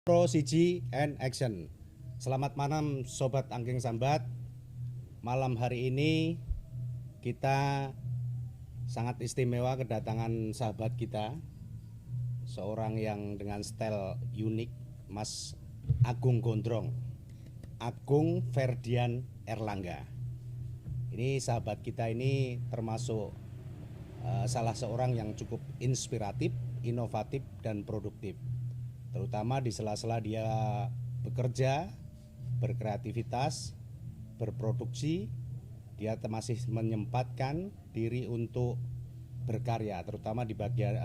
Pro CG and Action. Selamat malam Sobat Angking Sambat. Malam hari ini kita sangat istimewa kedatangan sahabat kita, seorang yang dengan style unik, Mas Agung Gondrong, Agung Ferdian Erlangga. Ini sahabat kita ini termasuk salah seorang yang cukup inspiratif, inovatif dan produktif. Terutama di sela-sela dia bekerja, berkreativitas, berproduksi, dia masih menyempatkan diri untuk berkarya, terutama di bagian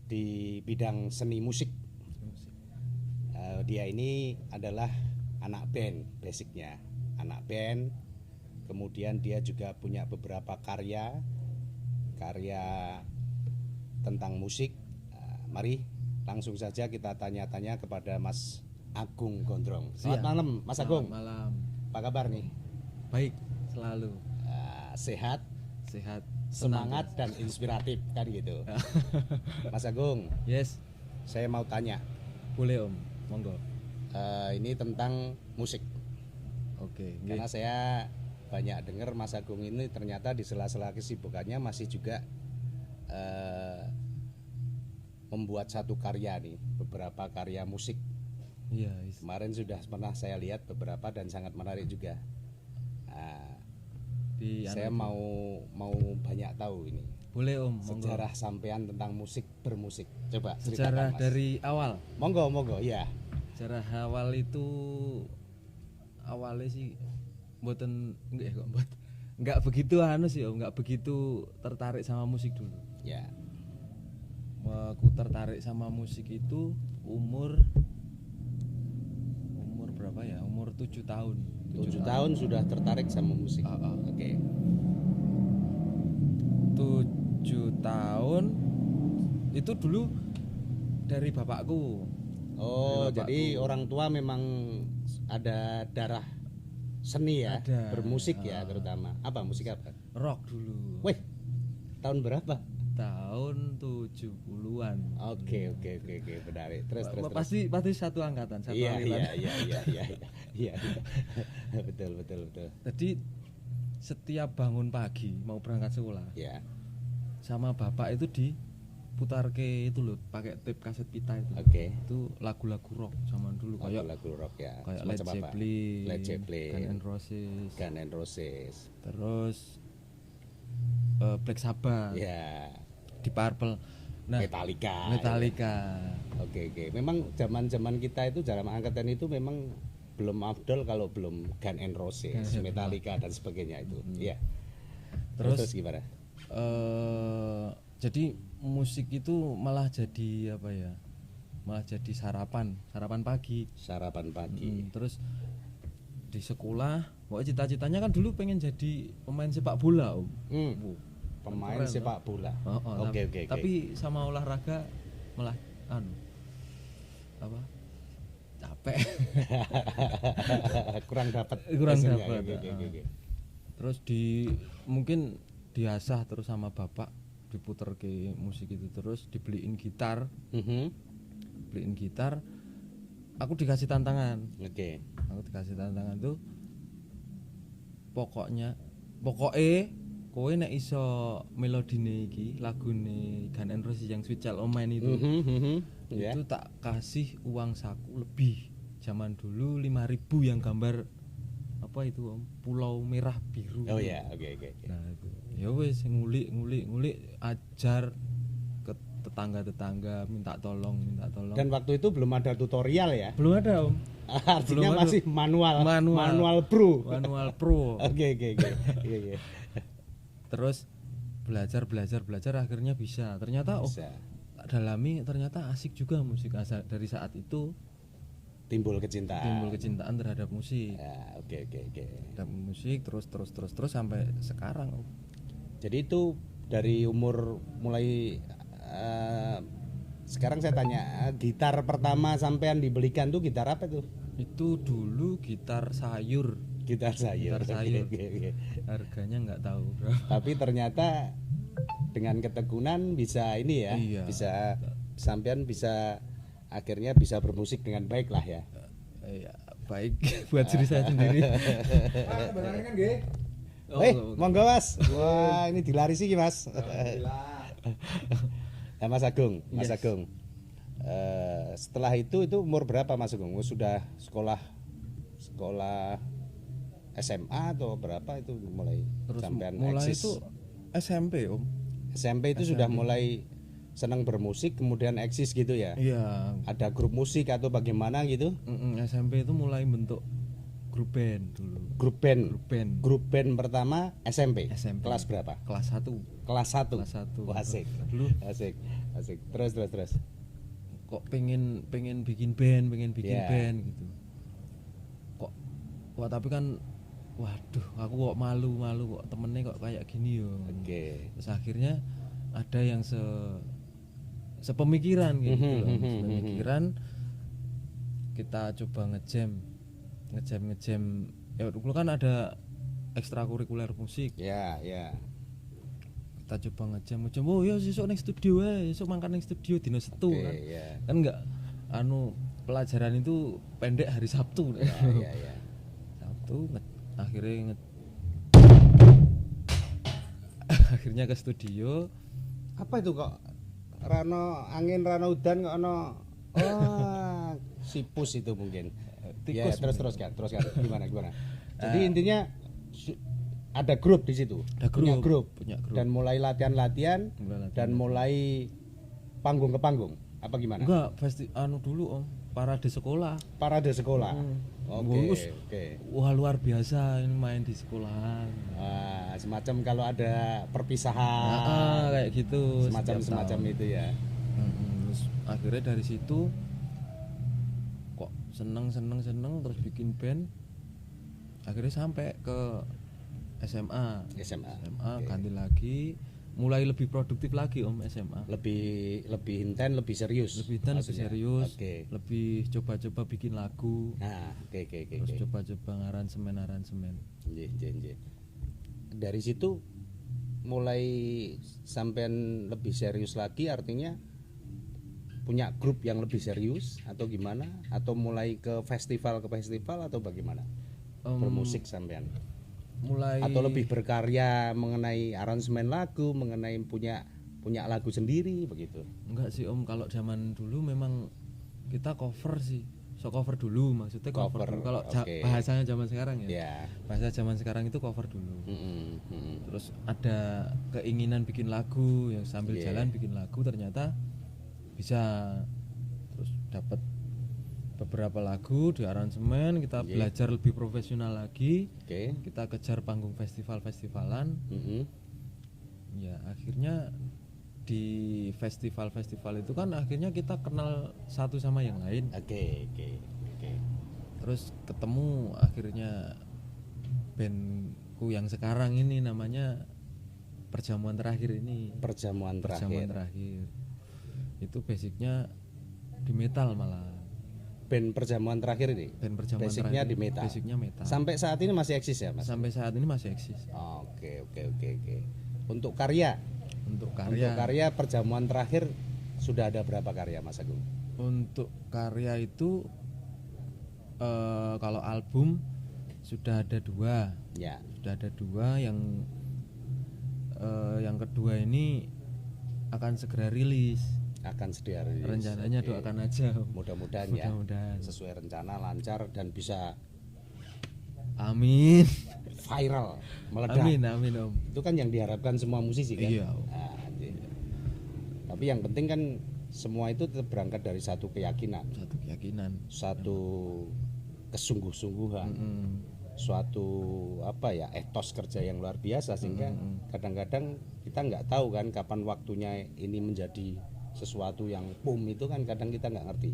di bidang seni musik. Dia ini adalah anak band, basicnya anak band. Kemudian dia juga punya beberapa karya tentang musik. Mari langsung saja kita tanya-tanya kepada Mas Agung Gondrong. Selamat malam, Mas Agung. Selamat malam. Apa kabar nih? Baik, selalu. Sehat, semangat, semangat dan inspiratif kan gitu. Mas Agung, Yes, saya mau tanya. boleh Om, monggo. Ini tentang musik. Oke, Karena saya banyak dengar Mas Agung ini ternyata di sela-sela kesibukannya masih juga membuat satu karya nih, beberapa karya musik. Iya. Kemarin sudah pernah saya lihat beberapa dan sangat menarik juga. Saya mau banyak tahu ini. Boleh Om, monggo. Sejarah sampean tentang musik bermusik. Coba Sejarah ceritakan, Mas. dari awal. Monggo, ya. Sejarah awal itu awalnya sih enggak begitu sih Om, enggak begitu tertarik sama musik dulu. Ya. Aku tertarik sama musik itu umur berapa ya? Umur 7 tahun. 7 tahun sudah tertarik sama musik. Oke. 7 tahun itu dulu dari bapakku. Oh, Dari jadi bapakku. orang tua memang ada darah seni ya, Ada. bermusik ya terutama. Apa musik apa? Rock dulu. Wih, tahun berapa? Tahun 70-an. Oke, menarik. Terus. Pasti satu angkatan, satu Iya. aliran. Betul. Jadi setiap bangun pagi mau berangkat sekolah, Ya. sama bapak itu diputar ke itu loh, pakai tape kaset pita itu. Oke. Itu lagu-lagu rock zaman dulu kayak Lagu rock ya. kayak Semacam apa? Led Zeppelin, Guns N' Roses, Guns N' Roses. terus Black Sabbath, Ya. di Purple. Nah, Metallica. Oke. Memang zaman kita itu, zaman angkatan itu memang belum afdol kalau belum Guns N' Roses, Metallica dan sebagainya itu. Iya. Terus gimana? Jadi musik itu malah jadi apa ya? Malah jadi sarapan pagi. Sarapan pagi. Terus di sekolah, pokoknya cita-citanya kan dulu pengen jadi pemain sepak bola, Om. Pemain Keren, sepak bola. Oke. Oke. Tapi sama olahraga malah capek. kurang dapat. Oke. Terus mungkin diasah terus sama bapak, diputer ke musik itu, terus dibeliin gitar. Beliin gitar, aku dikasih tantangan. Oke. Aku dikasih tantangan tuh, pokoknya kowe nek iso melodine iki, lagune Guns N' Roses yang Sweet Child O' Mine itu, itu tak kasih uang saku lebih. Zaman dulu 5.000 yang gambar apa itu Om, pulau merah biru. Oh ya, oke. Nah itu ya wes ngulik ajar ke tetangga minta tolong. Dan waktu itu belum ada tutorial ya? Belum ada Om. Artinya Belum masih manual pro. Manual pro. Oke. Iya. Terus belajar akhirnya bisa. Ternyata Bisa. dalami ternyata asik juga musik. Dari saat itu Timbul kecintaan terhadap musik. Ya, oke. Terhadap musik terus sampai sekarang. Jadi itu dari umur mulai sekarang saya tanya, gitar pertama sampean dibelikan tuh gitar apa tuh? Itu dulu gitar sayur. Gitar sayur. Oke. Harganya nggak tahu berapa. Tapi ternyata dengan ketekunan bisa ini ya, Iya. bisa sampean bisa akhirnya bisa bermusik dengan baik lah ya. Ya baik buat diri saya sendiri. Monggo Mas. Wah, ini dilarisi iki Mas. Nah, Mas Agung, Mas Agung. Setelah itu umur berapa Mas Agung? Sudah sekolah SMA atau berapa itu mulai sampean Mulai eksis? itu SMP Om. SMP itu sudah mulai senang bermusik kemudian eksis gitu ya? Iya. Ada grup musik atau bagaimana gitu? SMP itu mulai bentuk grup band dulu. Grup band pertama SMP. Kelas berapa? Kelas 1. Kelas 1. Kelas 1. Wah, asik. Dulu Asik. Terus. kok pengen bikin band gitu. Kok tapi kan waduh, aku kok malu kok temennya kok kayak gini yo. Oke. Terus akhirnya ada yang sepemikiran gitu loh. Sepemikiran kita coba ngejam ya dulu kan ada ekstrakurikuler musik. Ya. Kita coba ngejam oh ya sesuk ning studio ae, sesuk mangkat ning studio dino Setu kan. Ya. Kan enggak pelajaran itu pendek hari Sabtu. Ya. Sabtu akhirnya ke studio. Apa itu kok rano angin rano udan kok ono sipus itu mungkin. Tikus. Ya, terus kan gimana. Jadi intinya ada grup di situ. Punya grup. Dan mulai latihan dan mulai panggung ke panggung. Apa gimana? Enggak, dulu Om, parade sekolah. Oke. Wah, luar biasa ini main di sekolahan. Semacam kalau ada perpisahan. Kayak gitu. Semacam itu ya. Terus akhirnya dari situ kok seneng terus bikin band. Akhirnya sampai ke SMA. Okay. Ganti lagi, mulai lebih produktif lagi Om SMA. Lebih intens, lebih serius. Lebih serius. Okay. Lebih coba-coba bikin lagu. Nah, oke. Terus coba-coba aransemen. Nggih. Dari situ mulai sampean lebih serius lagi, artinya punya grup yang lebih serius atau gimana? Atau mulai ke festival atau bagaimana? Bermusik sampean. Mulai atau lebih berkarya mengenai aransemen lagu, mengenai punya lagu sendiri begitu. Enggak sih Om, kalau zaman dulu memang kita cover sih. Cover dulu, maksudnya cover dulu. Kalau bahasanya zaman sekarang ya. Bahasa zaman sekarang itu cover dulu. Terus ada keinginan bikin lagu, yang sambil jalan bikin lagu ternyata bisa. Terus dapat beberapa lagu di aransemen, kita belajar lebih profesional lagi. Kita kejar panggung festivalan. Ya akhirnya di festival itu kan akhirnya kita kenal satu sama yang lain. Oke. Terus ketemu akhirnya bandku yang sekarang ini namanya Perjamuan Terakhir ini. Perjamuan terakhir. Itu basicnya di metal malah. Band Perjamuan Terakhir ini. Basicnya di metal. Sampai saat ini masih eksis ya Mas? Sampai saat ini masih eksis. Oke. Untuk karya Perjamuan Terakhir sudah ada berapa karya Mas Agung? Untuk karya itu kalau album sudah ada 2. Ya. Sudah ada 2 yang kedua ini akan segera rilis. Rencananya doakan aja. Mudah-mudahan sesuai rencana, lancar dan bisa amin viral, meledak. Amin Om. Itu kan yang diharapkan semua musisi kan. Iya. Tapi yang penting kan semua itu tetap berangkat dari satu keyakinan, satu kesungguh-sungguhan, suatu etos kerja yang luar biasa, sehingga kadang-kadang kita nggak tahu kan kapan waktunya ini menjadi sesuatu yang itu kan kadang kita nggak ngerti.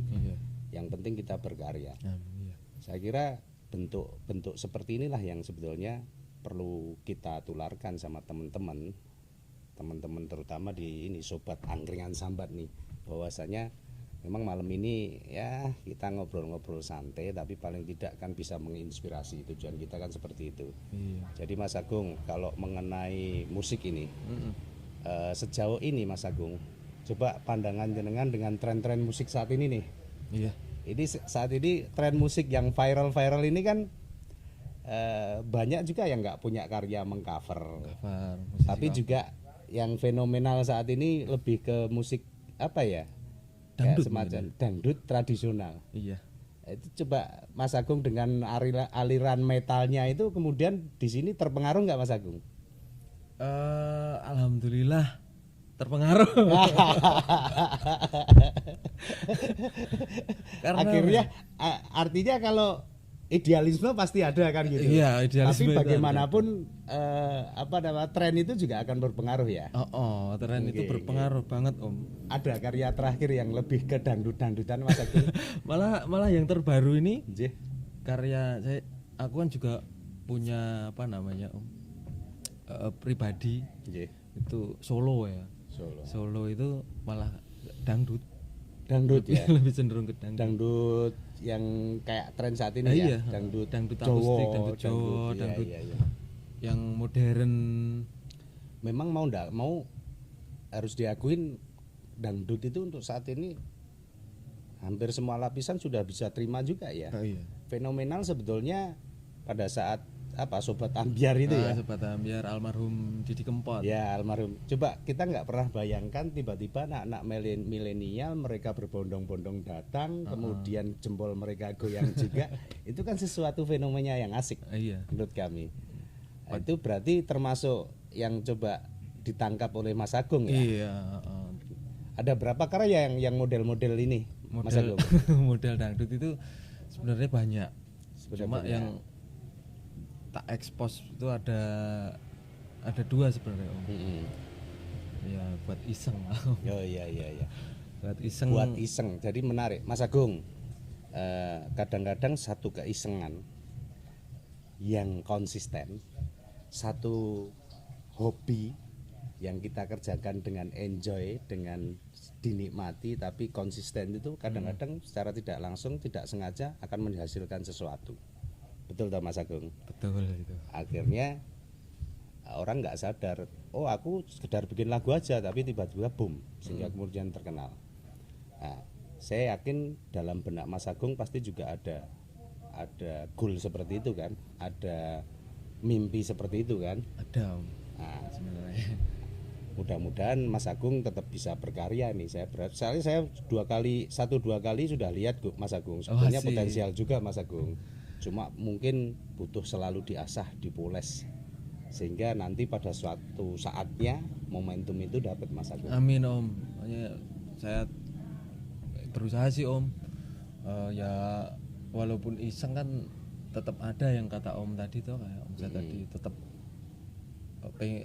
Yang penting kita berkarya. Saya kira bentuk seperti inilah yang sebetulnya perlu kita tularkan sama teman-teman terutama di ini sobat angkringan sambat nih, bahwasanya memang malam ini ya kita ngobrol-ngobrol santai, tapi paling tidak kan bisa menginspirasi. Tujuan kita kan seperti itu. Jadi Mas Agung, kalau mengenai musik ini sejauh ini Mas Agung, coba pandangan jenengan dengan tren-tren musik saat ini nih, Iya. Ini saat ini tren musik yang viral ini kan banyak juga yang nggak punya karya mengcover. Tapi juga yang fenomenal saat ini lebih ke musik apa ya? Dangdut, semacam dangdut tradisional. Iya. Itu coba Mas Agung dengan aliran metalnya itu kemudian di sini terpengaruh nggak Mas Agung? Alhamdulillah terpengaruh. Karena akhirnya artinya kalau idealisme pasti ada kan gitu. Iya, idealisme. Tapi bagaimanapun tren itu juga akan berpengaruh ya. Tren itu berpengaruh banget Om. Ada karya terakhir yang lebih ke dangdutan Mas Agung? malah yang terbaru ini Jih. Karya aku kan juga punya Om, pribadi. Jih. Itu solo ya. Solo itu malah dangdut ya. Lebih cenderung ke dangdut yang kayak tren saat ini ya. Iya, dangdut akustik, dangdut Jawa, dangdut iya. yang modern. Memang mau harus diakuin dangdut itu untuk saat ini hampir semua lapisan sudah bisa terima juga ya. Iya. Fenomenal sebetulnya pada saat Sobat Ambyar itu ya. Sobat Ambyar almarhum Didi Kempot. Ya almarhum. Coba kita nggak pernah bayangkan tiba-tiba anak-anak milenial mereka berbondong-bondong datang, kemudian jempol mereka goyang juga. Itu kan sesuatu fenomena yang asik menurut kami. Itu berarti termasuk yang coba ditangkap oleh Mas Agung ya. Iya. Ada berapa karya yang model-model ini, Mas Agung? Model dangdut itu sebenarnya banyak. Cuma yang tak ekspos itu ada 2 sebenarnya Om. Ya buat iseng. Iya. Buat iseng. Jadi menarik Mas Agung. Kadang-kadang satu keisengan yang konsisten, satu hobi yang kita kerjakan dengan enjoy, dengan dinikmati tapi konsisten itu kadang-kadang secara tidak langsung, tidak sengaja akan menghasilkan sesuatu. Betul toh Mas Agung? Betul itu. Akhirnya orang nggak sadar, aku sekedar bikin lagu aja tapi tiba-tiba boom sehingga kemudian terkenal. Nah, saya yakin dalam benak Mas Agung pasti juga ada goal seperti itu kan, ada mimpi seperti itu kan? Ada Om. Nah, sebenarnya mudah-mudahan Mas Agung tetap bisa berkarya nih. Saya 2 kali sudah lihat Mas Agung. Sebetulnya potensial juga Mas Agung. Cuma mungkin butuh selalu diasah, dipoles sehingga nanti pada suatu saatnya momentum itu dapat Mas Agung. Amin Om. Saya berusaha sih Om. Ya walaupun iseng kan tetap ada yang kata Om tadi tuh kayak Om saya tadi tetap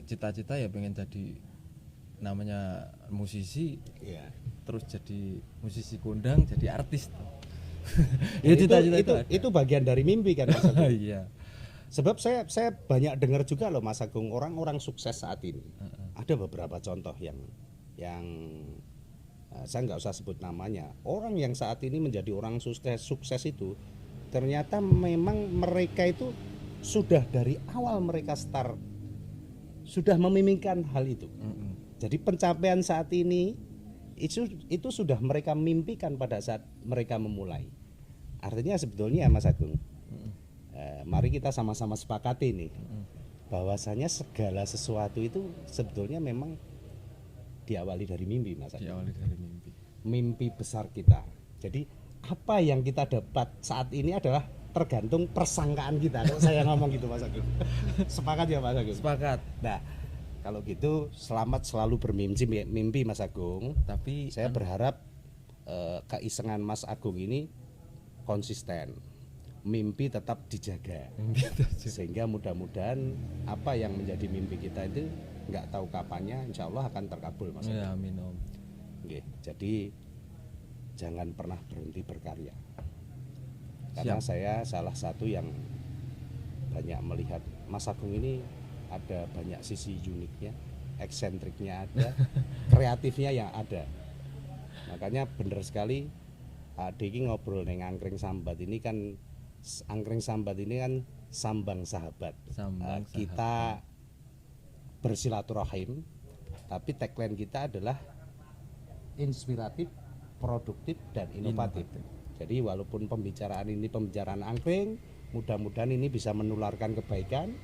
cita-cita ya pengen jadi namanya musisi. Iya. Terus jadi musisi kondang, jadi artis. Ya, itu bagian dari mimpi kan Mas Agung. Iya. Sebab saya banyak dengar juga loh Mas Agung, orang-orang sukses saat ini. Ada beberapa contoh yang saya nggak usah sebut namanya. Orang yang saat ini menjadi orang sukses itu ternyata memang mereka itu sudah dari awal mereka start sudah memimpikan hal itu. Jadi pencapaian saat ini itu sudah mereka mimpikan pada saat mereka memulai. Artinya sebetulnya Mas Agung, mari kita sama-sama sepakati nih, bahwasanya segala sesuatu itu sebetulnya memang diawali dari mimpi Mas Agung. Diawali dari mimpi. Mimpi besar kita. Jadi apa yang kita dapat saat ini adalah tergantung persangkaan kita. Kalau saya ngomong gitu Mas Agung. Sepakat ya Mas Agung? Sepakat. Nah, kalau gitu selamat selalu bermimpi Mas Agung. Tapi saya berharap keisengan Mas Agung ini konsisten, mimpi tetap dijaga, sehingga mudah-mudahan apa yang menjadi mimpi kita itu nggak tahu kapannya, insya Allah akan terkabul Mas Agung. Ya, amin Om. Oke, jadi jangan pernah berhenti berkarya. Karena saya salah satu yang banyak melihat Mas Agung ini ada banyak sisi uniknya, eksentriknya ada, kreatifnya yang ada. Makanya benar sekali Diki ngobrol dengan Angkring Sambat ini kan, Angkring Sambat ini kan sambang sahabat. Kita bersilaturahim, tapi tagline kita adalah inspiratif produktif dan inovatif. Jadi walaupun pembicaraan ini pembicaraan angkring, mudah-mudahan ini bisa menularkan kebaikan,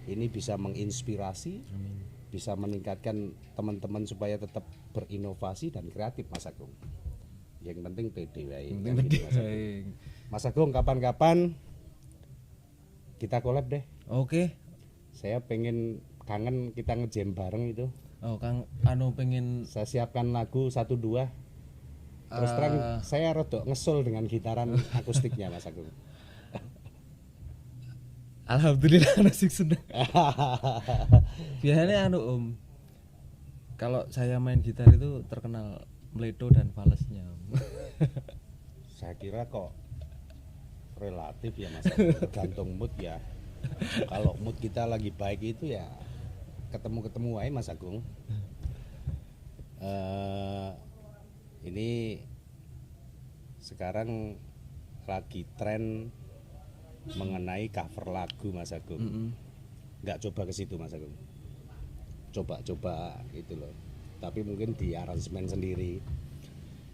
ini bisa menginspirasi, bisa meningkatkan teman-teman supaya tetap berinovasi dan kreatif, Mas Agung. Yang penting pede wae. Mas Agung, kapan-kapan kita collab deh. Oke. Saya pengen kangen kita ngejam bareng itu. Oh, Kang pengen Saya siapkan lagu 1-2. Terus terang saya rodok ngesul dengan gitaran akustiknya, Mas Agung. Alhamdulillah nasik seneng. Biasanya Om, kalau saya main gitar itu terkenal meledo dan falesnya. Saya kira kok relatif ya, Mas Agung, tergantung mood ya. Kalau mood kita lagi baik itu ya ketemu-ketemu aja, Mas Agung. Ini sekarang lagi tren mengenai cover lagu, Mas Agung. Nggak coba ke situ, Mas Agung. Coba itu loh. Tapi mungkin di aransemen sendiri.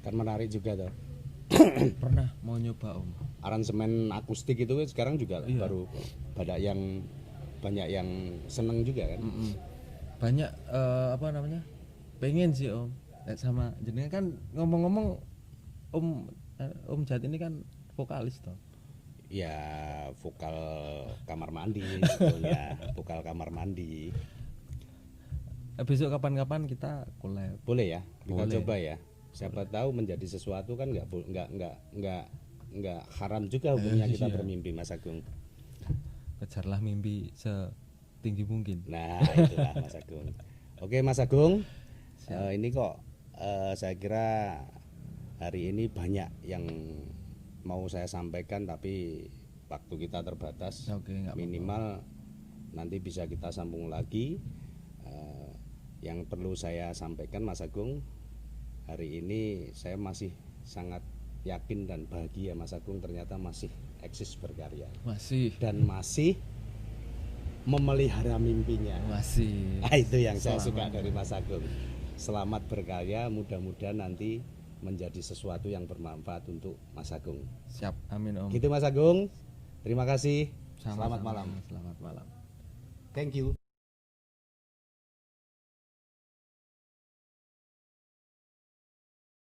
Kan menarik juga tuh. Pernah mau nyoba Om. Aransemen akustik itu sekarang juga baru banyak yang seneng juga kan. Banyak pengen sih Om. Sama jenengan kan ngomong-ngomong Om Jat ini kan vokalis toh. Ya vokal kamar mandi sebetulnya. Vokal kamar mandi. Besok kapan-kapan kita collab. Boleh ya, kita Boleh. coba ya. Siapa tahu menjadi sesuatu kan nggak haram juga hukumnya kita bermimpi, Mas Agung. Kejarlah mimpi setinggi mungkin. Nah itulah Mas Agung. Oke Mas Agung, ini kok saya kira hari ini banyak yang mau saya sampaikan tapi waktu kita terbatas. Oke, nggak minimal nanti bisa kita sambung lagi. Yang perlu saya sampaikan, Mas Agung, hari ini saya masih sangat yakin dan bahagia Mas Agung ternyata masih eksis berkarya. Masih. Dan masih memelihara mimpinya. Masih. Nah, itu yang saya suka dari Mas Agung. Selamat berkarya, mudah-mudahan nanti menjadi sesuatu yang bermanfaat untuk Mas Agung. Siap, amin Om. Gitu Mas Agung. Terima kasih. Sama-sama. Selamat malam. Selamat malam. Thank you.